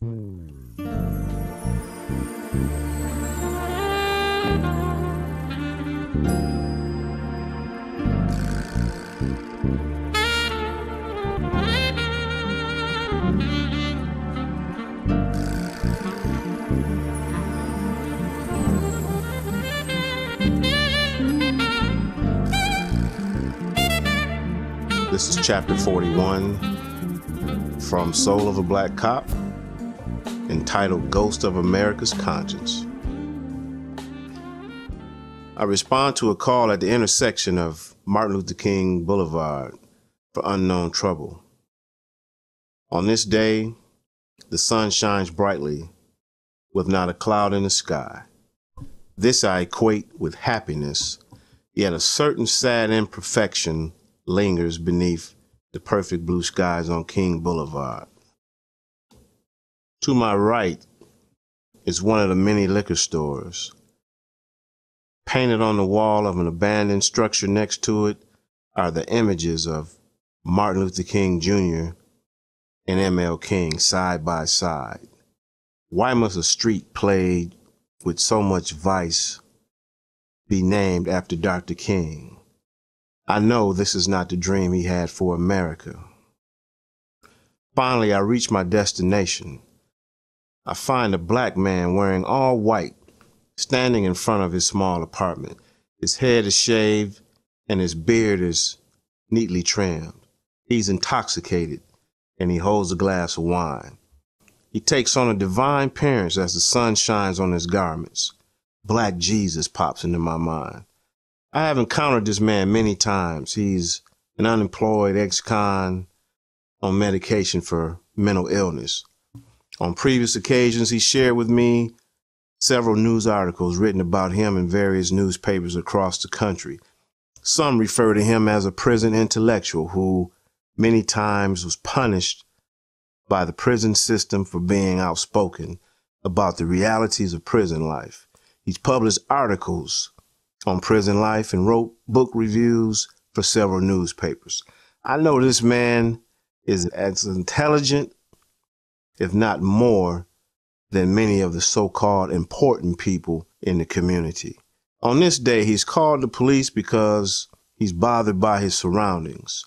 This is chapter 41 from Soul of a Black Cop, entitled Ghost of America's Conscience. I respond to a call at the intersection of Martin Luther King Boulevard for unknown trouble. On this day, the sun shines brightly with not a cloud in the sky. This I equate with happiness, yet a certain sad imperfection lingers beneath the perfect blue skies on King Boulevard. To my right is one of the many liquor stores. Painted on the wall of an abandoned structure next to it are the images of Martin Luther King Jr. and M.L. King side by side. Why must a street plagued with so much vice be named after Dr. King? I know this is not the dream he had for America. Finally, I reach my destination. I find a black man wearing all white, standing in front of his small apartment. His head is shaved and his beard is neatly trimmed. He's intoxicated and he holds a glass of wine. He takes on a divine appearance as the sun shines on his garments. Black Jesus pops into my mind. I have encountered this man many times. He's an unemployed ex-con on medication for mental illness. On previous occasions, he shared with me several news articles written about him in various newspapers across the country. Some refer to him as a prison intellectual who many times was punished by the prison system for being outspoken about the realities of prison life. He's published articles on prison life and wrote book reviews for several newspapers. I know this man is as intelligent, if not more, than many of the so-called important people in the community. On this day, he's called the police because he's bothered by his surroundings.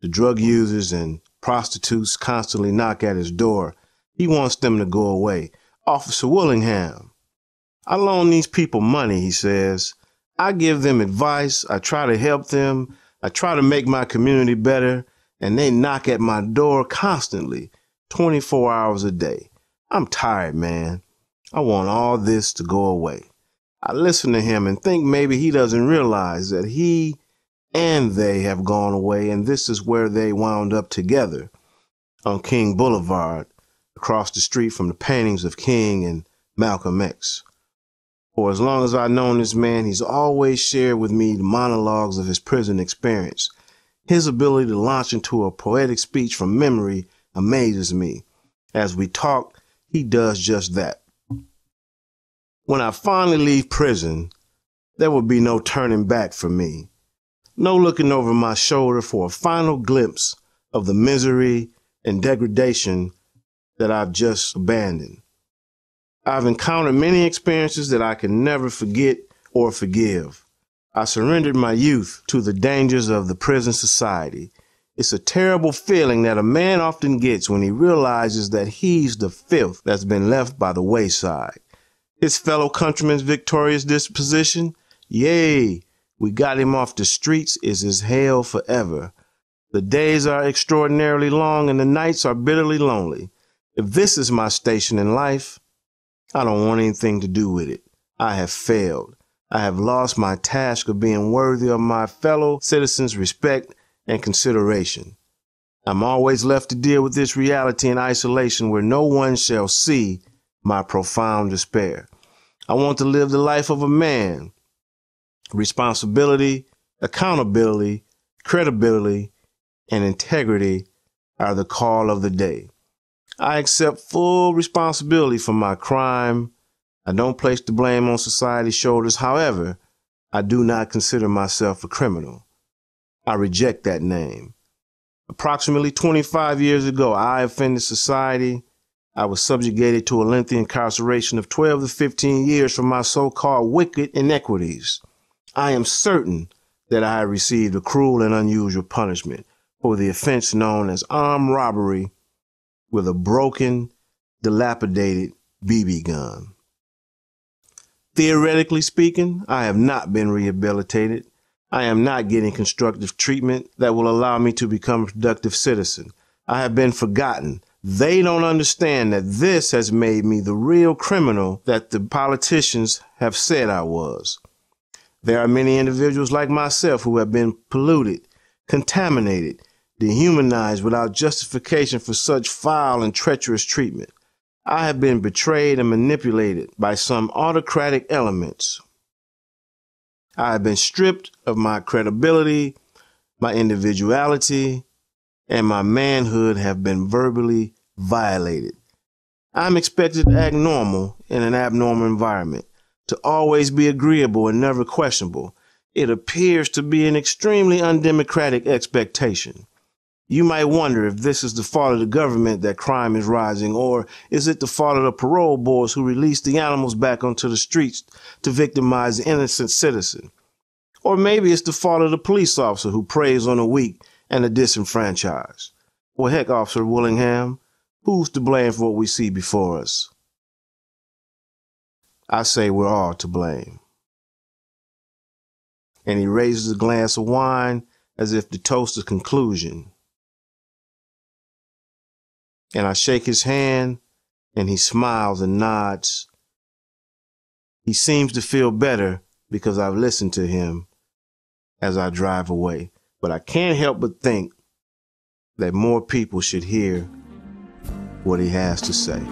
The drug users and prostitutes constantly knock at his door. He wants them to go away. Officer Willingham, I loan these people money, he says. I give them advice. I try to help them. I try to make my community better. And they knock at my door constantly, 24 hours a day. I'm tired, man. I want all this to go away. I listen to him and think maybe he doesn't realize that he and they have gone away, and this is where they wound up together on King Boulevard, across the street from the paintings of King and Malcolm X. For as long as I've known this man, he's always shared with me the monologues of his prison experience. His ability to launch into a poetic speech from memory amazes me. As we talk, he does just that. When I finally leave prison, there will be no turning back for me. No looking over my shoulder for a final glimpse of the misery and degradation that I've just abandoned. I've encountered many experiences that I can never forget or forgive. I surrendered my youth to the dangers of the prison society. It's a terrible feeling that a man often gets when he realizes that he's the filth that's been left by the wayside. His fellow countrymen's victorious disposition, yay, we got him off the streets, is his hell forever. The days are extraordinarily long and the nights are bitterly lonely. If this is my station in life, I don't want anything to do with it. I have failed. I have lost my task of being worthy of my fellow citizens' respect and consideration. I'm always left to deal with this reality in isolation where no one shall see my profound despair. I want to live the life of a man. Responsibility, accountability, credibility, and integrity are the call of the day. I accept full responsibility for my crime. I don't place the blame on society's shoulders. However, I do not consider myself a criminal. I reject that name. Approximately 25 years ago, I offended society. I was subjugated to a lengthy incarceration of 12 to 15 years for my so-called wicked inequities. I am certain that I received a cruel and unusual punishment for the offense known as armed robbery with a broken, dilapidated BB gun. Theoretically speaking, I have not been rehabilitated. I am not getting constructive treatment that will allow me to become a productive citizen. I have been forgotten. They don't understand that this has made me the real criminal that the politicians have said I was. There are many individuals like myself who have been polluted, contaminated, dehumanized without justification for such foul and treacherous treatment. I have been betrayed and manipulated by some autocratic elements. I have been stripped of my credibility, my individuality, and my manhood have been verbally violated. I'm expected to act normal in an abnormal environment, to always be agreeable and never questionable. It appears to be an extremely undemocratic expectation. You might wonder if this is the fault of the government that crime is rising, or is it the fault of the parole boards who release the animals back onto the streets to victimize the innocent citizen? Or maybe it's the fault of the police officer who preys on the weak and the disenfranchised. Well, heck, Officer Willingham, who's to blame for what we see before us? I say we're all to blame. And he raises a glass of wine as if to toast a conclusion. And I shake his hand, and he smiles and nods. He seems to feel better because I've listened to him as I drive away. But I can't help but think that more people should hear what he has to say.